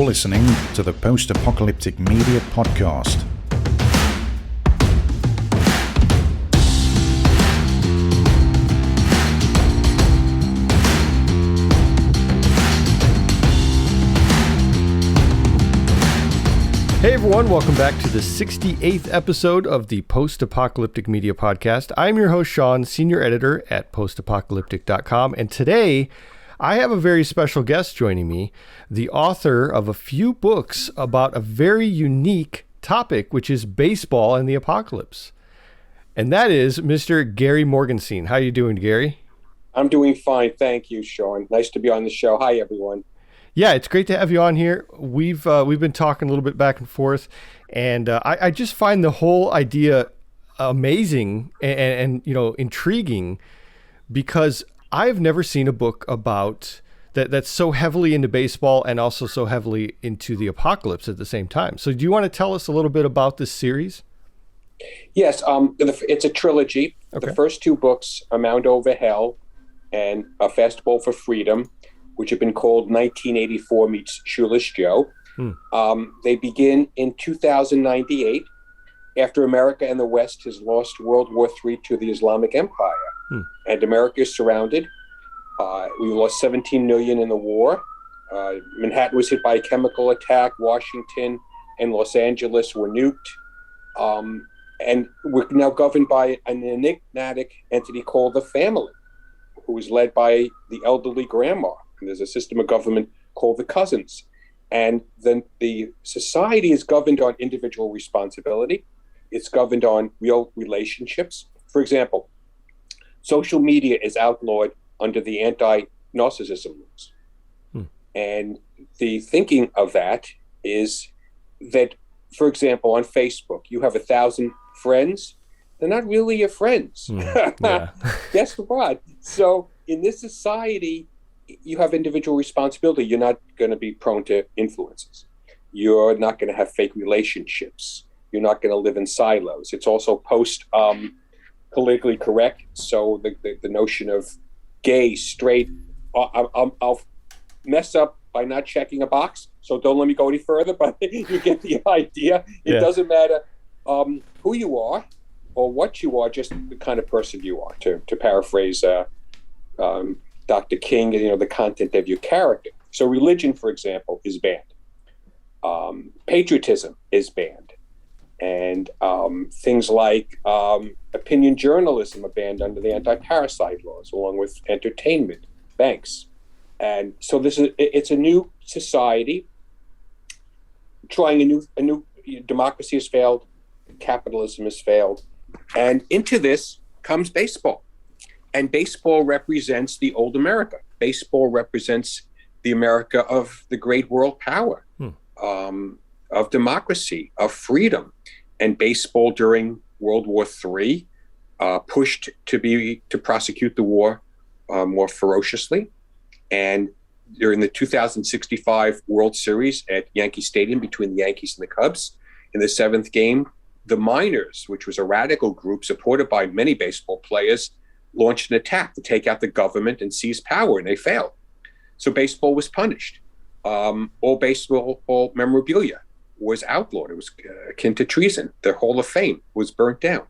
You're listening to the Post-Apocalyptic Media Podcast. Hey everyone, welcome back to the 68th episode of the Post-Apocalyptic Media Podcast. I'm your host, Shawn, senior editor at post-apocalyptic.com, and today I have a very special guest joining me, the author of a few books about a very unique topic, which is baseball and the apocalypse. And that is Mr. Gary Morgenstein. How are you doing, Gary? I'm doing fine. Thank you, Shawn. Nice to be on the show. Hi, everyone. Yeah, it's great to have you on here. We've been talking a little bit back and forth, and I just find the whole idea amazing and intriguing, because I've never seen a book about that's so heavily into baseball and also so heavily into the apocalypse at the same time. So do you want to tell us a little bit about this series? Yes, it's a trilogy. Okay. The first two books, A Mound over Hell and A Fastball for Freedom, which have been called 1984 meets Shoeless Joe. They begin in 2098, after America and the West has lost World War III to the Islamic Empire. And America is surrounded. We lost 17 million in the war. Manhattan was hit by a chemical attack. Washington and Los Angeles were nuked. And we're now governed by an enigmatic entity called the family, who is led by the elderly grandma. And there's a system of government called the cousins. And then the society is governed on individual responsibility. It's governed on real relationships. For example, social media is outlawed under the anti-narcissism rules. And the thinking of that is that, for example, on Facebook, you have 1,000 friends. They're not really your friends. Guess what? So in this society, you have individual responsibility. You're not going to be prone to influences. You're not going to have fake relationships. You're not going to live in silos. It's also politically correct. So the notion of gay, straight, I'll mess up by not checking a box. So don't let me go any further, but you get the idea. It doesn't matter who you are or what you are, just the kind of person you are, to paraphrase Dr. King, the content of your character. So religion, for example, is banned. Patriotism is banned. And things like opinion journalism are banned under the anti-parasite laws, along with entertainment, banks. And so it's a new society trying a new democracy has failed, capitalism has failed. And into this comes baseball. And baseball represents the old America. Baseball represents the America of the great world power, of democracy, of freedom. And baseball during World War III pushed to prosecute the war more ferociously. And during the 2065 World Series at Yankee Stadium between the Yankees and the Cubs, in the seventh game, the Miners, which was a radical group supported by many baseball players, launched an attack to take out the government and seize power, and they failed. So baseball was punished. All baseball memorabilia was outlawed. It was akin to treason. The Hall of Fame was burnt down.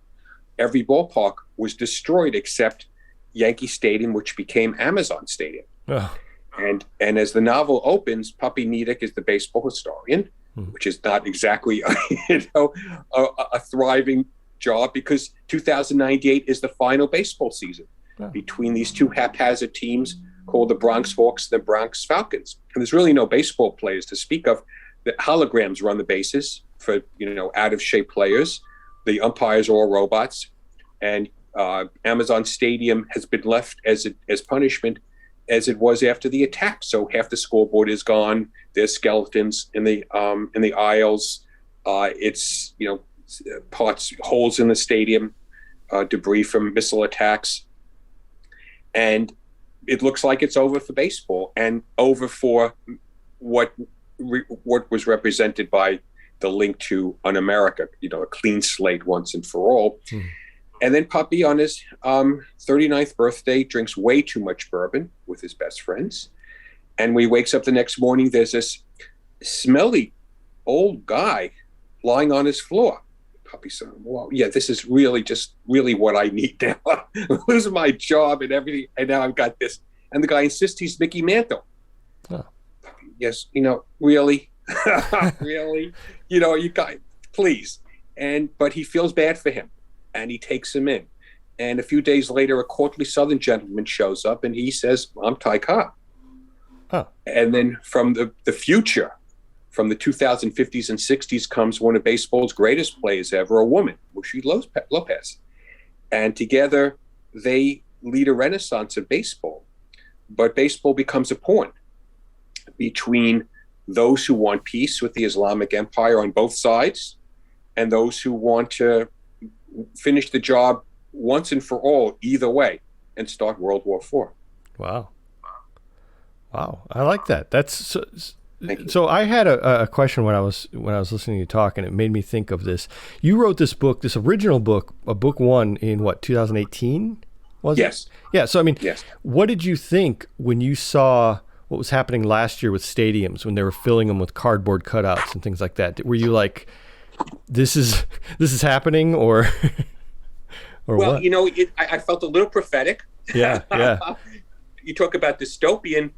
Every ballpark was destroyed except Yankee Stadium, which became Amazon Stadium. And as the novel opens, Puppy Nedick is the baseball historian, which is not exactly a thriving job, because 2098 is the final baseball season between these two haphazard teams called the Bronx Hawks and the Bronx Falcons. And there's really no baseball players to speak of. The holograms run the bases for out of shape players. The umpires are all robots, and Amazon Stadium has been left as punishment as it was after the attack. So half the scoreboard is gone. There's skeletons in the aisles. It's holes in the stadium, debris from missile attacks. And it looks like it's over for baseball, and over for what was represented by the link to an America, a clean slate once and for all. And then Puppy, on his 39th birthday, drinks way too much bourbon with his best friends. And when he wakes up the next morning, there's this smelly old guy lying on his floor. Puppy said, well, yeah, this is really just really what I need now. I'm losing my job and everything, and now I've got this. And the guy insists he's Mickey Mantle. Oh. Yes, really? Really? You guys, please. But he feels bad for him, and he takes him in. And a few days later, a courtly Southern gentleman shows up, and he says, I'm Ty Cobb. Huh. And then from the future, from the 2050s and 60s, comes one of baseball's greatest players ever, a woman, Mushy Lopez. And together, they lead a renaissance of baseball. But baseball becomes a pawn between those who want peace with the Islamic Empire on both sides and those who want to finish the job once and for all, either way, and start World War IV. Wow. I like that. That's so I had a question when I was listening to you talk, and it made me think of this. You wrote this book, this original book, book one in 2018? Was it? Yes. Yeah. So, I mean, yes. What did you think when you saw what was happening last year with stadiums, when they were filling them with cardboard cutouts and things like that? Were you like, this is happening, or well, what? I felt a little prophetic. Yeah. You talk about dystopian.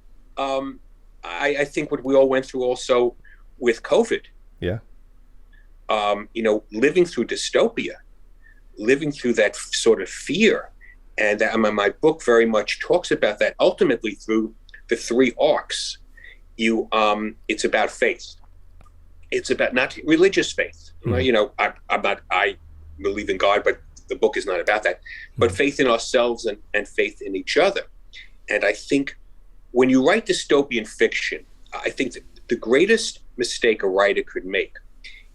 I think what we all went through also with COVID. Yeah. Living through dystopia, living through that sort of fear. And my book very much talks about that ultimately through the three arcs. It's about faith. It's about not religious faith. Mm-hmm. I believe in God, but the book is not about that. But Mm-hmm. faith in ourselves and faith in each other. And I think when you write dystopian fiction, I think that the greatest mistake a writer could make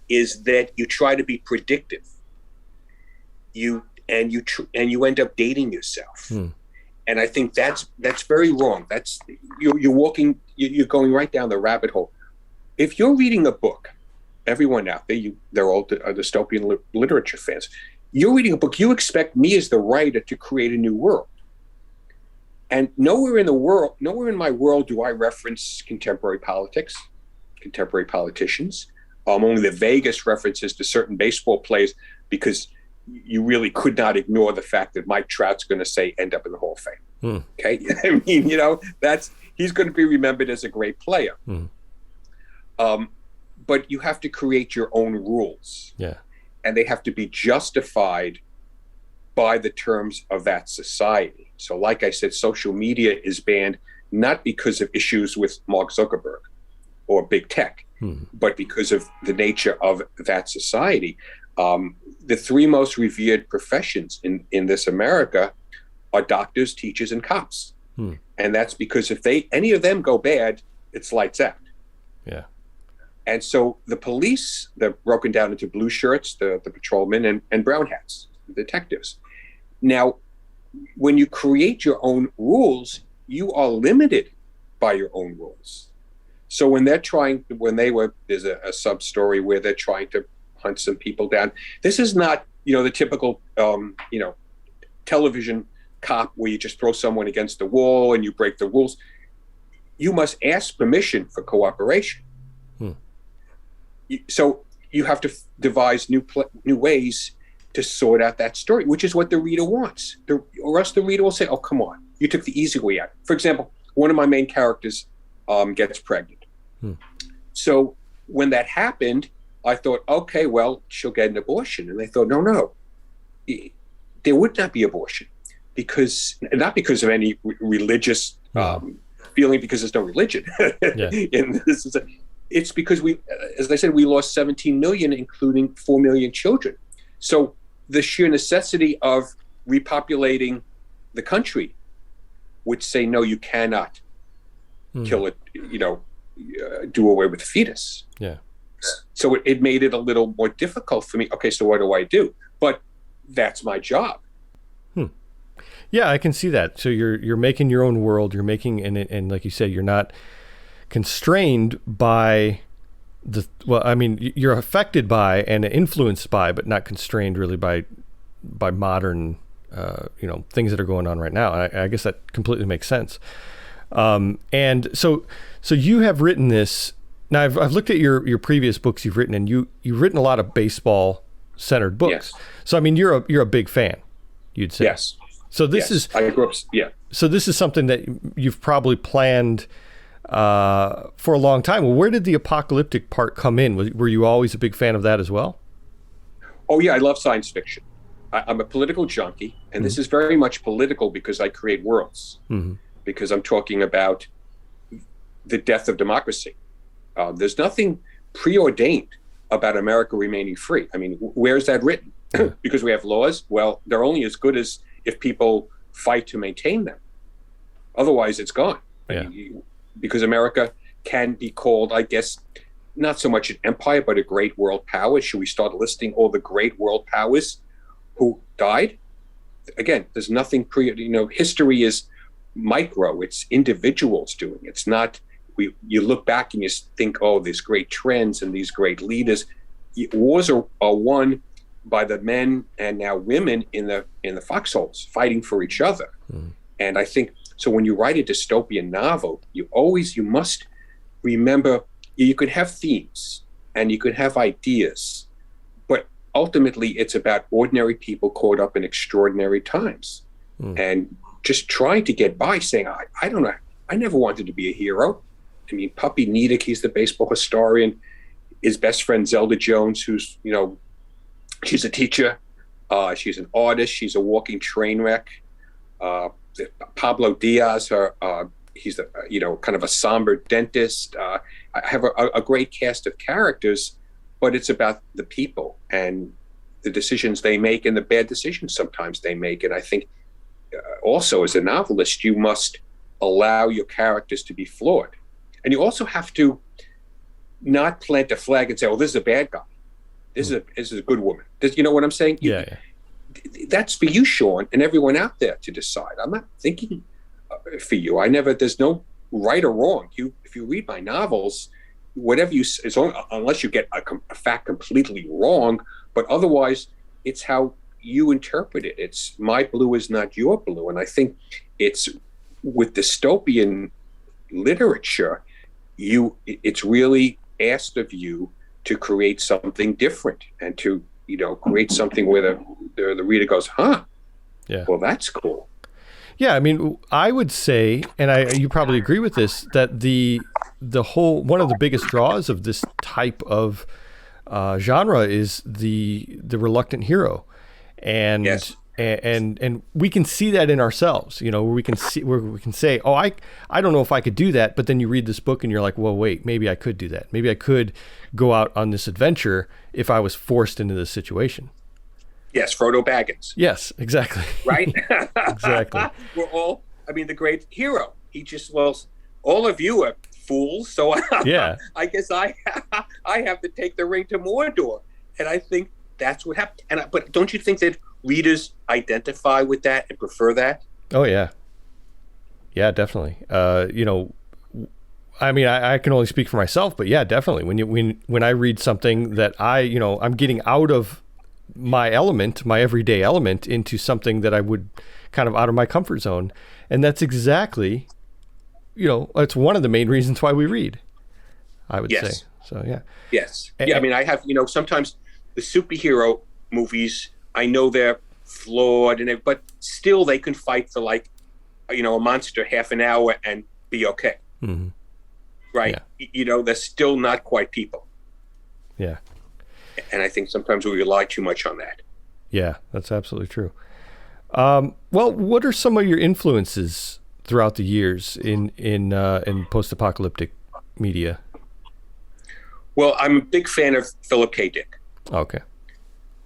is that you try to be predictive. You end up dating yourself. And I think that's very wrong. That's you're going right down the rabbit hole. If you're reading a book, everyone out there, they're all dystopian literature fans. You're reading a book, you expect me as the writer to create a new world. And nowhere in my world do I reference contemporary politics, contemporary politicians. Only the vaguest references to certain baseball players, because you really could not ignore the fact that Mike Trout's going to end up in the Hall of Fame. Okay, I mean, he's going to be remembered as a great player. But you have to create your own rules. Yeah, and they have to be justified by the terms of that society. So, like I said, social media is banned not because of issues with Mark Zuckerberg or big tech, but because of the nature of that society. The three most revered professions in this America are doctors, teachers, and cops. And that's because if any of them go bad, it's lights out. Yeah. And so the police, they're broken down into blue shirts, the patrolmen, and brown hats, the detectives. Now, when you create your own rules, you are limited by your own rules. So there's a sub story where they're trying to hunt some people down. This is not, the typical, television cop where you just throw someone against the wall and you break the rules. You must ask permission for cooperation. So you have to devise new ways to sort out that story, which is what the reader wants. Or else the reader will say, oh, come on, you took the easy way out. For example, one of my main characters gets pregnant. So when that happened, I thought, okay, well, she'll get an abortion. And they thought, no, there would not be abortion, not because of any religious feeling, because there's no religion. And it's because as I said, we lost 17 million, including 4 million children. So the sheer necessity of repopulating the country would say, no, you cannot kill it, do away with the fetus. Yeah. So it made it a little more difficult for me. Okay, so what do I do? But that's my job. Yeah, I can see that. So you're making your own world. You're making, and like you said, you're not constrained by you're affected by and influenced by, but not constrained really by modern, things that are going on right now. And I guess that completely makes sense. And so you have written this Now, I've looked at your previous books you've written, and you've written a lot of baseball centered books. Yes. So I mean, you're a big fan, you'd say. Yes. So this is I grew up. Yeah. so this is something that you've probably planned for a long time. Well, where did the apocalyptic part come in? Were you always a big fan of that as well? Oh yeah, I love science fiction. I'm a political junkie, and this is very much political because I create worlds. Because I'm talking about the death of democracy. There's nothing preordained about America remaining free. I mean, where's that written? Because we have laws. Well, they're only as good as if people fight to maintain them. Otherwise, it's gone. Yeah. I mean, because America can be called, I guess, not so much an empire, but a great world power. Should we start listing all the great world powers who died? Again, there's nothing history is micro. It's individuals doing it. It's not, you look back and you think, oh, there's great trends and these great leaders. Wars are won by the men and now women in the foxholes fighting for each other. And I think, so when you write a dystopian novel, you must remember, you could have themes and you could have ideas, but ultimately it's about ordinary people caught up in extraordinary times and just trying to get by, saying, I don't know, I never wanted to be a hero. I mean, Puppy Nedick, he's the baseball historian, his best friend Zelda Jones, who's, she's a teacher, she's an artist, she's a walking train wreck. Pablo Diaz, he's kind of a somber dentist. I have a great cast of characters, but it's about the people and the decisions they make and the bad decisions sometimes they make. And I think also as a novelist, you must allow your characters to be flawed. And you also have to not plant a flag and say, oh, this is a bad guy. This is a good woman. You know what I'm saying? Yeah. That's for you, Shawn, and everyone out there to decide. I'm not thinking for you. There's no right or wrong. If you read my novels, whatever unless you get a fact completely wrong, but otherwise it's how you interpret it. It's my blue is not your blue. And I think it's with dystopian literature, it's really asked of you to create something different and to create something where the reader goes, huh? Yeah. Well, that's cool. Yeah, I mean, I would say, and you probably agree with this, that the whole one of the biggest draws of this type of genre is the reluctant hero, and yes. and we can see that in ourselves, where we can say, oh, I don't know if I could do that, but then you read this book and you're like, well, wait, maybe I could do that. Maybe I could go out on this adventure if I was forced into this situation. Yes, Frodo Baggins. Yes, exactly. Right? Exactly. We're all, the great hero. He just, all of you are fools, so yeah. I guess I have to take the ring to Mordor. And I think that's what happened. But don't you think that readers identify with that and prefer that? Oh, yeah. Yeah, definitely. I can only speak for myself, but yeah, definitely. When I read something that I'm getting out of my element, my everyday element, into something that I would kind of out of my comfort zone. And that's exactly, it's one of the main reasons why we read, I would say. So, yeah. Yes. I have, sometimes the superhero movies, I know they're flawed but still they can fight for a monster half an hour and be okay. Mm-hmm. Right. Yeah. They're still not quite people. Yeah. And I think sometimes we rely too much on that. Yeah, that's absolutely true. Well, what are some of your influences throughout the years in post-apocalyptic media? Well, I'm a big fan of Philip K. Dick. Okay.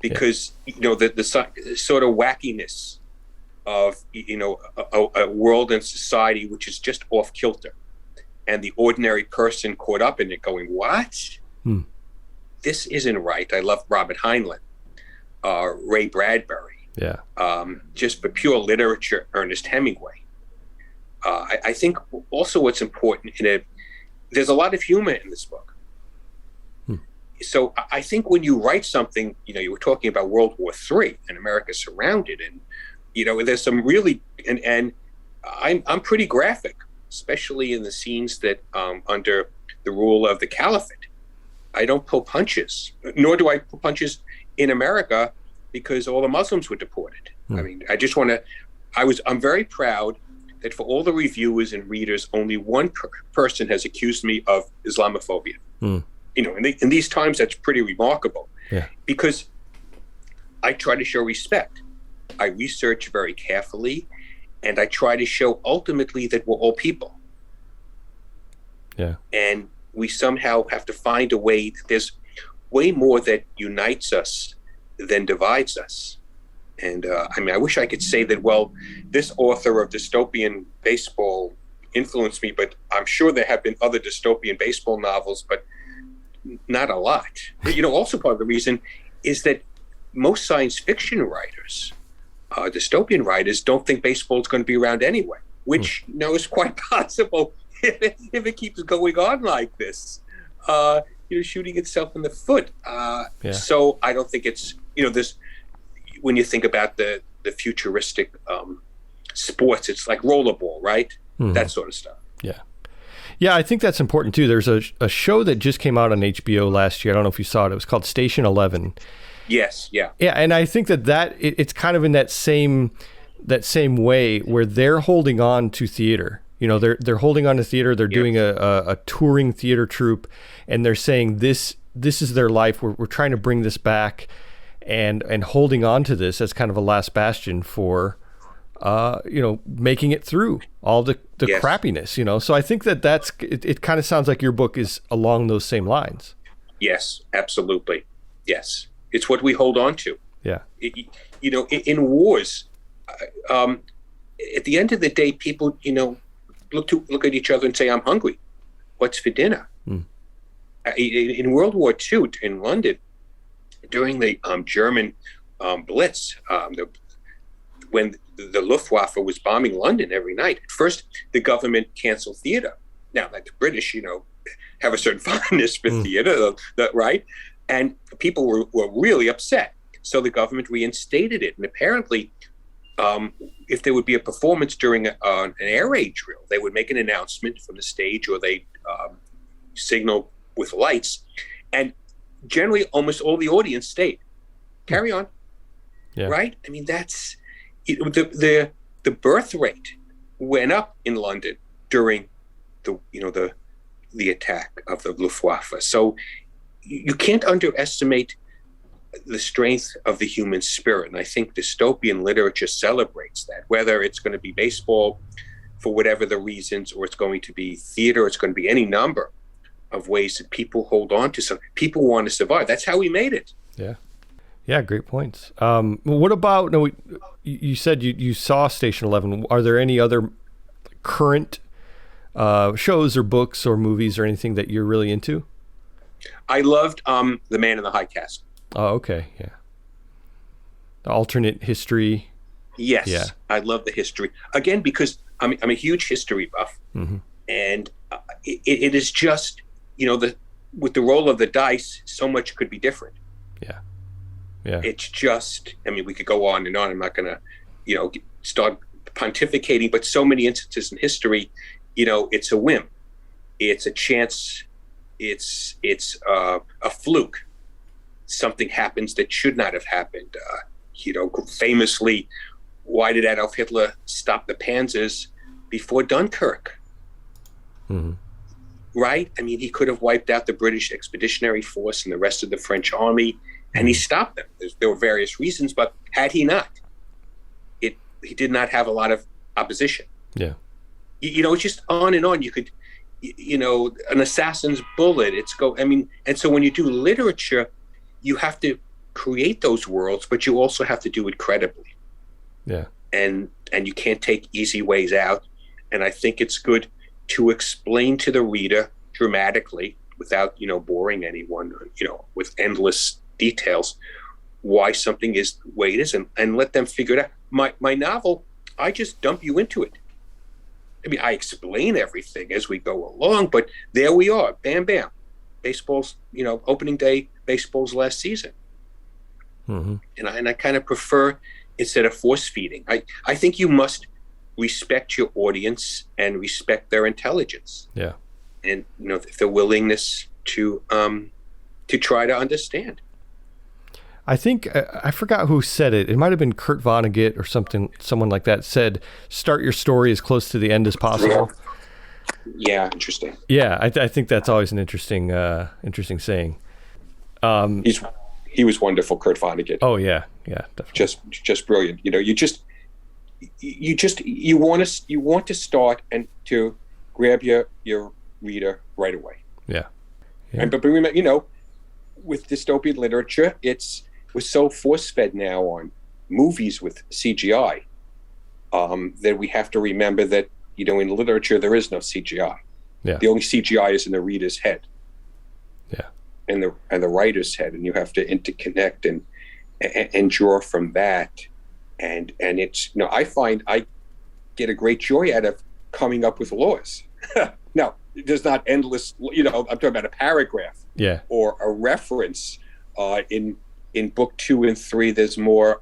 Because the sort of wackiness of a world and society which is just off kilter, and the ordinary person caught up in it, going, "What? This isn't right." I love Robert Heinlein, Ray Bradbury. Yeah. Just for pure literature, Ernest Hemingway. I think also what's important there's a lot of humor in this book. So I think when you write something, you were talking about World War III and America surrounded, and there's some really, and I'm pretty graphic, especially in the scenes that under the rule of the caliphate. I don't pull punches, nor do I pull punches in America because all the Muslims were deported. I mean, I just want to, I'm very proud that for all the reviewers and readers, only one person has accused me of Islamophobia. You know, in these times, that's pretty remarkable because I try to show respect. I research very carefully, and I try to show ultimately that we're all people. Yeah. And we somehow have to find a way that there's way more that unites us than divides us. And I mean, I wish I could say that, well, this author of dystopian baseball influenced me, but I'm sure there have been other dystopian baseball novels, but not a lot. You know, also part of the reason is that most science fiction writers, dystopian writers, don't think baseball is going to be around anyway, which you know is quite possible if it keeps going on like this. You know, shooting itself in the foot. So I don't think it's, you know, this. When you think about the futuristic sports, it's like rollerball, right? That sort of stuff. Yeah, I think that's important too. There's a show that just came out on HBO last year. I don't know if you saw it. It was called Station 11. Yes, yeah. Yeah, and I think it's kind of in that same way where they're holding on to theater. You know, they're holding on to theater. They're doing a touring theater troupe, and they're saying this is their life. We're trying to bring this back, and holding on to this as kind of a last bastion for, you know, making it through all the crappiness. You know, so I think that's it. Kind of sounds like your book is along those same lines. Yes, absolutely. Yes, it's what we hold on to. Yeah. You know, in wars, at the end of the day, people, you know, look at each other and say, "I'm hungry. What's for dinner?" In World War II in London, during the German Blitz, when the Luftwaffe was bombing London every night, at first the government canceled theater. Now, like the British, you know, have a certain fondness for theater, right? And people were really upset. So the government reinstated it. And apparently, if there would be a performance during an air raid drill, they would make an announcement from the stage, or they signal with lights. And generally, almost all the audience stayed. Carry on, right? I mean, that's the birth rate went up in London during the attack of the Luftwaffe. So you can't underestimate the strength of the human spirit, and I think dystopian literature celebrates that. Whether it's going to be baseball, for whatever the reasons, or it's going to be theater, it's going to be any number of ways that people hold on to something. People want to survive. That's how we made it. Yeah, great points. What about, you said you saw Station 11. Are there any other current shows or books or movies or anything that you're really into? I loved The Man in the High Castle. Oh, okay, yeah. The alternate history. Yes, yeah. I love the history. Again, because I'm a huge history buff, and it is just, you know, with the roll of the dice, so much could be different. Yeah. It's just, I mean, we could go on and on. I'm not going to, you know, start pontificating, but so many instances in history, you know, it's a whim, it's a chance, it's a fluke. Something happens that should not have happened. You know, famously, why did Adolf Hitler stop the Panzers before Dunkirk? Right? I mean, he could have wiped out the British Expeditionary Force and the rest of the French army, and he stopped them. There were various reasons, but had he not, he did not have a lot of opposition. Yeah. You know, it's just on and on. You could, you know, an assassin's bullet. And so when you do literature, you have to create those worlds, but you also have to do it credibly. Yeah. And you can't take easy ways out. And I think it's good to explain to the reader dramatically, without, you know, boring anyone, you know, with endless details, why something is the way it is, and let them figure it out. My novel, I just dump you into it. I mean, I explain everything as we go along, but there we are, bam, bam. Baseball's, you know, opening day, baseball's last season. And I kind of prefer, instead of force feeding, I think you must respect your audience and respect their intelligence. Yeah. and the willingness to try to understand. I think I forgot who said it. It might have been Kurt Vonnegut or someone like that said, "Start your story as close to the end as possible." Yeah, interesting. Yeah, I think that's always an interesting saying. He was wonderful, Kurt Vonnegut. Oh yeah, definitely. Just brilliant. You want to start and to grab your reader right away. Yeah. But remember, with dystopian literature, we're so force-fed now on movies with CGI that we have to remember that in literature there is no CGI. Yeah. The only CGI is in the reader's head. Yeah. And the writer's head, and you have to interconnect and draw from that. And it's I find I get a great joy out of coming up with laws. Now, there's not endless. I'm talking about a paragraph. Yeah. Or a reference. In book 2 and 3, there's more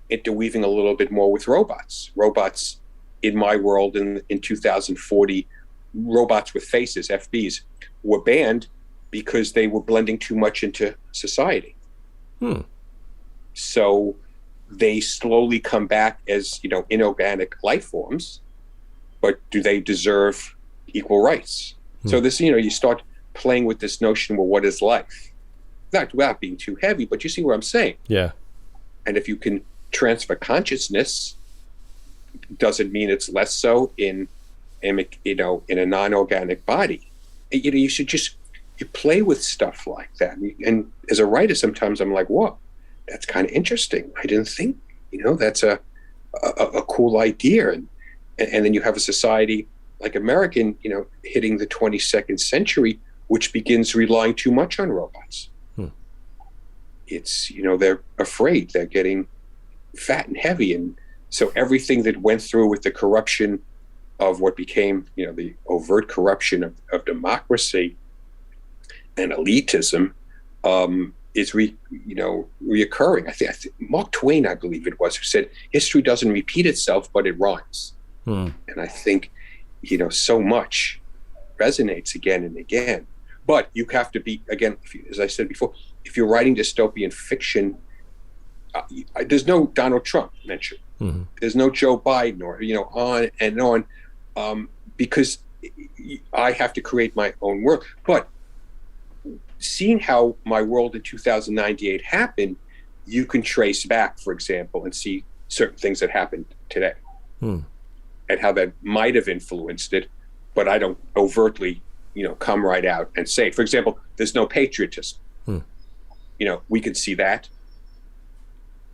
interweaving a little bit more with robots. Robots in my world in 2040, robots with faces, FBs, were banned because they were blending too much into society. So they slowly come back as inorganic life forms, but do they deserve equal rights? So this, you start playing with this notion, well, what is life? Not without being too heavy, but you see what I'm saying. Yeah. And if you can transfer consciousness, doesn't mean it's less so in a non-organic body. You should you play with stuff like that. And as a writer, sometimes I'm like, whoa, that's kind of interesting. I didn't think, that's a cool idea. And then you have a society like American, hitting the 22nd century, which begins relying too much on robots. It's, they're afraid they're getting fat and heavy. And so everything that went through with the corruption of what became, the overt corruption of democracy and elitism is reoccurring. I think Mark Twain, I believe it was, who said, history doesn't repeat itself, but it rhymes. And I think, so much resonates again and again. But you have to be, again, as I said before, if you're writing dystopian fiction, there's no Donald Trump mentioned. There's no Joe Biden or, on and on, because I have to create my own world. But seeing how my world in 2098 happened, you can trace back, for example, and see certain things that happened today and how that might have influenced it, but I don't overtly come right out and say it. For example, there's no patriotism. We could see that.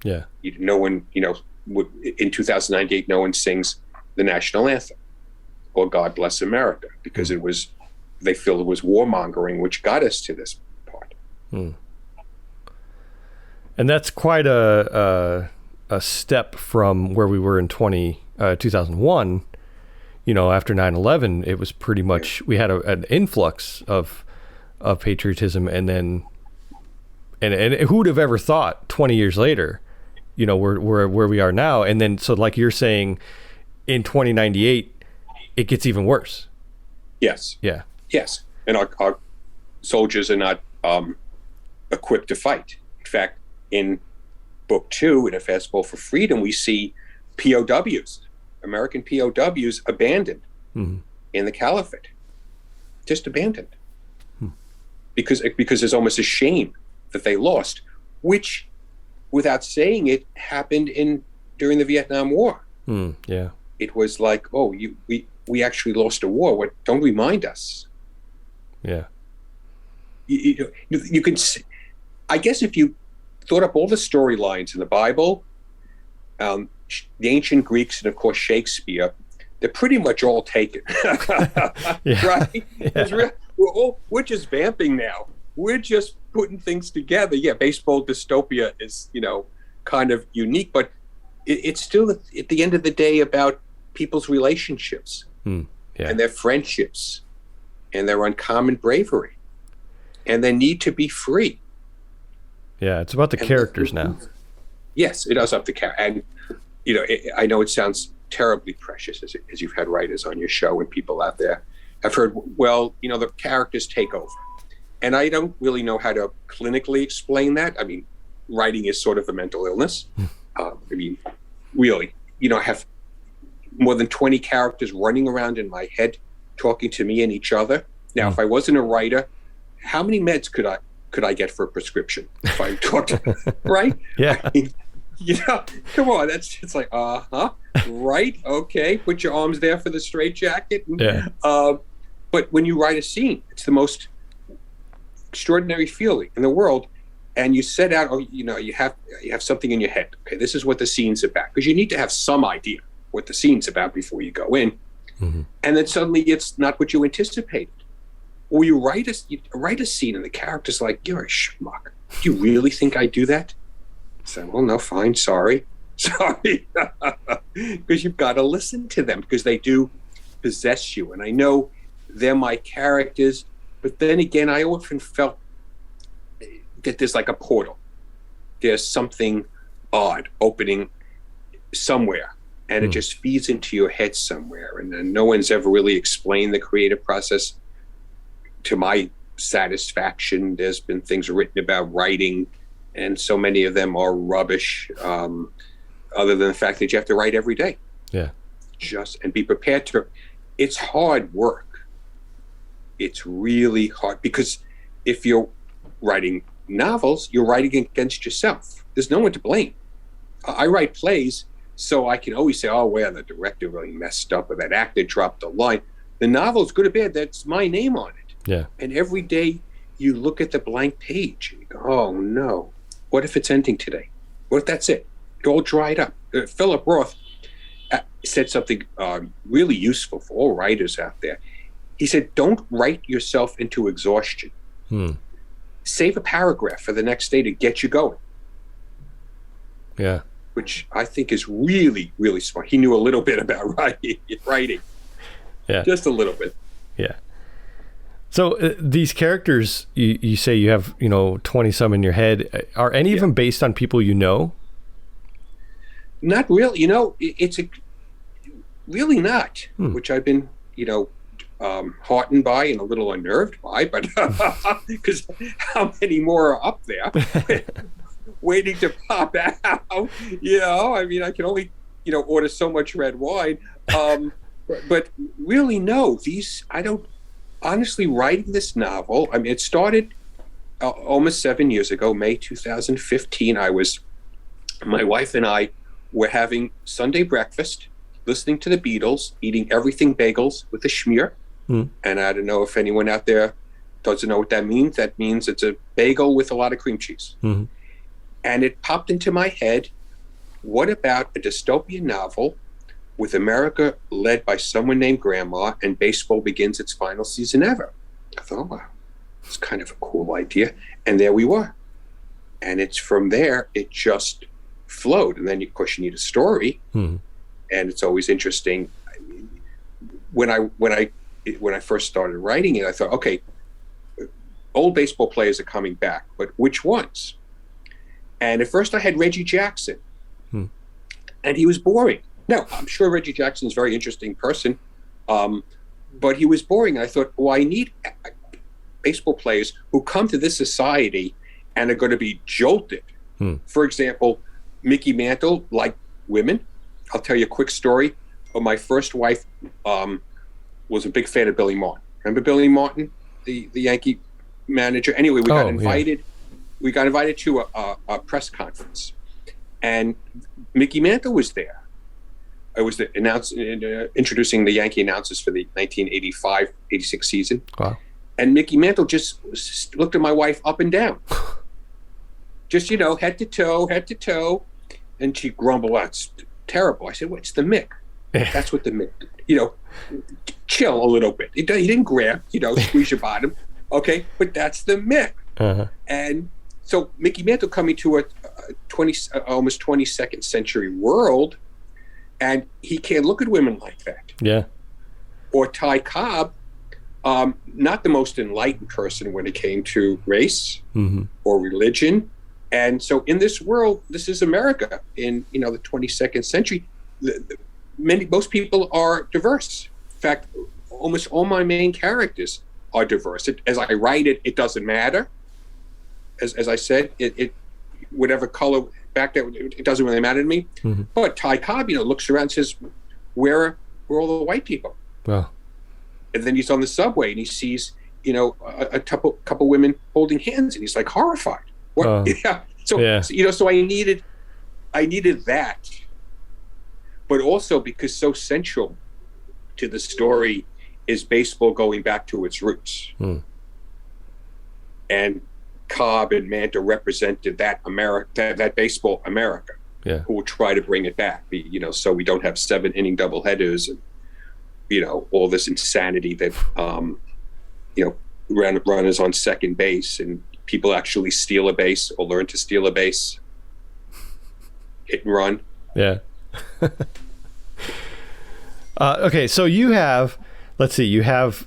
Yeah. No one, in 2098, no one sings the national anthem or God Bless America because they feel it was warmongering, which got us to this part. And that's quite a step from where we were in 2001. After 9/11, it was pretty much, we had an influx of patriotism, and then, and who would have ever thought 20 years later, where we are now. And then, so like you're saying, in 2098, it gets even worse. Yes. Yeah. Yes. And our soldiers are not equipped to fight. In fact, in book 2, in A Fastball for Freedom, we see POWs, American POWs, abandoned in the caliphate. Just abandoned. Because there's almost a shame that they lost, which, without saying it, happened during the Vietnam War. Yeah. It was like, oh, we actually lost a war. What? Don't remind us. Yeah. You can, I guess, if you thought up all the storylines in the Bible, the ancient Greeks, and of course Shakespeare, they're pretty much all taken. Yeah. Right? Yeah. We're just vamping now. We're just putting things together. Yeah, baseball dystopia is, kind of unique, but it's still at the end of the day about people's relationships and their friendships and their uncommon bravery and their need to be free. Yeah, it's about the characters now. Yes, it does up the character. And, I know it sounds terribly precious as you've had writers on your show and people out there I've heard, well, the characters take over. And I don't really know how to clinically explain that. I mean, writing is sort of a mental illness. Really, I have more than 20 characters running around in my head talking to me and each other. Now, if I wasn't a writer, how many meds could I get for a prescription if I talked, right? Yeah. I mean, come on, it's like, right, okay, put your arms there for the straitjacket. Yeah. But when you write a scene, it's the most extraordinary feeling in the world, and you set out, you have something in your head. Okay, this is what the scene's about, because you need to have some idea what the scene's about before you go in. Mm-hmm. And then suddenly it's not what you anticipated. Or you write a scene and the character's like, you're a schmuck. Do you really think I do that? I say, well, no, fine, sorry. Because you've got to listen to them, because they do possess you. And I know they're my characters, but then again, I often felt that there's like a portal. There's something odd opening somewhere, and it just feeds into your head somewhere. And then no one's ever really explained the creative process to my satisfaction. There's been things written about writing, and so many of them are rubbish, other than the fact that you have to write every day. Yeah. And be prepared to. It's hard work. It's really hard, because if you're writing novels, you're writing against yourself. There's no one to blame. I write plays, so I can always say, oh, well, the director really messed up, or that actor dropped a line. The novel's good or bad, that's my name on it. Yeah. And every day you look at the blank page and you go, oh no, what if it's ending today? What if that's it? It's all dried up. Philip Roth said something really useful for all writers out there. He said, don't write yourself into exhaustion. Save a paragraph for the next day to get you going. Yeah. Which I think is really, really smart. He knew a little bit about writing. Yeah. Just a little bit. Yeah. So these characters, you say you have, 20 some in your head. Are any of them based on people you know? Not really. It's really not, which I've been, heartened by and a little unnerved by, but because how many more are up there waiting to pop out? I mean, I can only, order so much red wine. But really, no, I don't, honestly, writing this novel, I mean, it started almost 7 years ago, May 2015. My wife and I were having Sunday breakfast, listening to the Beatles, eating everything bagels with a schmear. And I don't know if anyone out there doesn't know what that means. That means it's a bagel with a lot of cream cheese. Mm-hmm. And it popped into my head, what about a dystopian novel with America led by someone named Grandma, and baseball begins its final season ever? I thought, wow, it's kind of a cool idea. And there we were. And it's from there, it just flowed. And then, of course, you need a story. And it's always interesting. I mean, when I first started writing it, I thought, okay, old baseball players are coming back, but which ones? And at first I had Reggie Jackson, and he was boring. Now, I'm sure Reggie Jackson's a very interesting person, but he was boring. And I thought, well, I need baseball players who come to this society and are going to be jolted. For example, Mickey Mantle, like women. I'll tell you a quick story. My first wife was a big fan of Billy Martin. Remember Billy Martin, the Yankee manager? Anyway, we got invited. Yeah. We got invited to a press conference, and Mickey Mantle was there. I was introducing the Yankee announcers for the 1985-86 season. Wow. And Mickey Mantle just looked at my wife up and down. Just, head to toe. And she grumbled, that's terrible. I said, what's the Mick? That's what the Mick, chill a little bit. He didn't grab, squeeze your bottom. Okay, but that's the Mick. Uh-huh. And so Mickey Mantle coming to a almost 22nd century world, and he can't look at women like that. Yeah. Or Ty Cobb, not the most enlightened person when it came to race or religion. And so in this world, this is America in, the 22nd century. Most people are diverse. In fact, almost all my main characters are diverse. As I write it, it doesn't matter. As I said, it whatever color back there, it doesn't really matter to me. Mm-hmm. But Ty Cobb, looks around and says, where are all the white people? Well, and then he's on the subway and he sees, a couple women holding hands, and he's like horrified. What? Yeah. So I needed that, but also because so central to the story is baseball going back to its roots, and Cobb and Manta represented that America, that baseball America, who will try to bring it back. So we don't have 7-inning doubleheaders and all this insanity that runners on second base and people actually steal a base or learn to steal a base, hit and run. Yeah. Okay, so you have, you have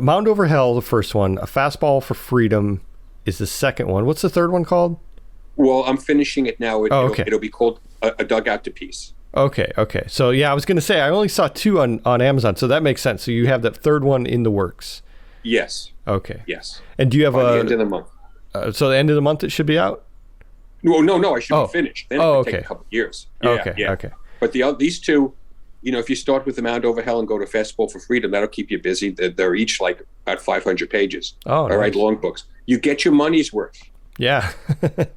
Mound Over Hell, the first one, A Fastball for Freedom is the second one. What's the third one called? Well, I'm finishing it now. It'll be called A Dugout to Peace. Okay. So I was going to say, I only saw 2 on Amazon, so that makes sense. So you have that third one in the works. Yes. Okay. Yes. And do you have the end of the month? So the end of the month it should be out? Well, no, I should be finished. Then it could take a couple of years. Okay. But these two, if you start with The Mound Over Hell and go to Fastball for Freedom, that'll keep you busy. They're each like about 500 pages. Oh, I write long books. You get your money's worth. Yeah.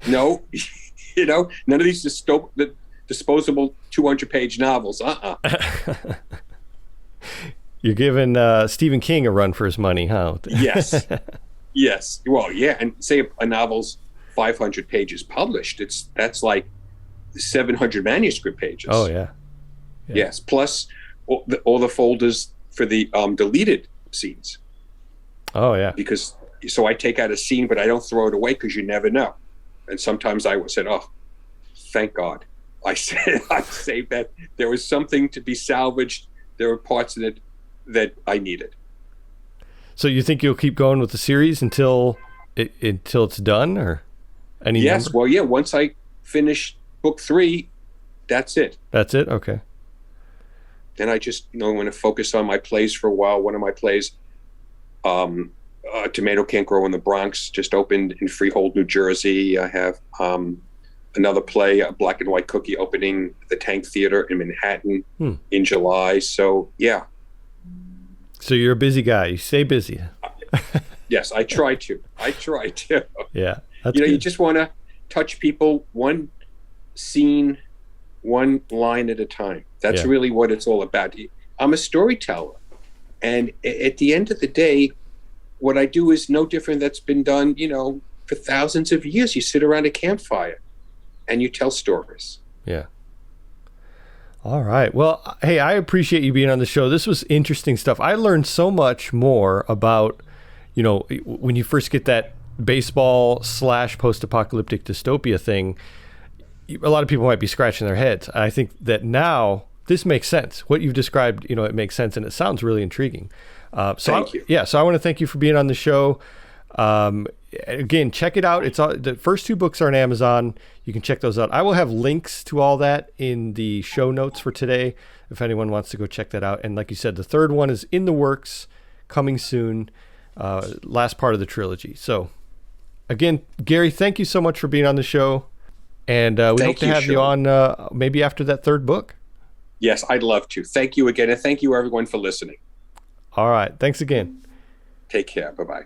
No, none of these disposable 200-page novels. You're giving Stephen King a run for his money, huh? Yes. Well, yeah, and say a novel's 500 pages published, that's like 700 manuscript pages. Oh yeah. Yes, plus all the folders for the deleted scenes. Oh yeah. Because so I take out a scene, but I don't throw it away because you never know. And sometimes I said, "Oh, thank God, I saved that. There was something to be salvaged. There were parts in it that I needed." So you think you'll keep going with the series until it's done, or any? Yes. Number? Well, yeah. Once I finish book 3, that's it. That's it. Okay. Then I just I'm going to focus on my plays for a while. One of my plays, Tomato Can't Grow in the Bronx, just opened in Freehold, New Jersey. I have another play, a Black and White Cookie, opening the Tank Theater in Manhattan in July. So yeah. So you're a busy guy. You stay busy. Yes, I try to. Yeah. You just want to touch people one scene, one line at a time. That's really what it's all about. I'm a storyteller. And at the end of the day, what I do is no different that's been done, for thousands of years. You sit around a campfire and you tell stories. Yeah. All right. Well, hey, I appreciate you being on the show. This was interesting stuff. I learned so much more about, when you first get that baseball / post-apocalyptic dystopia thing, a lot of people might be scratching their heads. I think that now this makes sense. What you've described, it makes sense, and it sounds really intriguing. Thank you. Yeah. So I want to thank you for being on the show. Again, check it out. It's all, the first 2 books are on Amazon. You can check those out. I will have links to all that in the show notes for today if anyone wants to go check that out. And like you said, the third one is in the works, coming soon, last part of the trilogy. So again, Gary, thank you so much for being on the show. And we hope to have you on maybe after that third book. Yes, I'd love to. Thank you again. And thank you everyone for listening. All right. Thanks again. Take care. Bye-bye.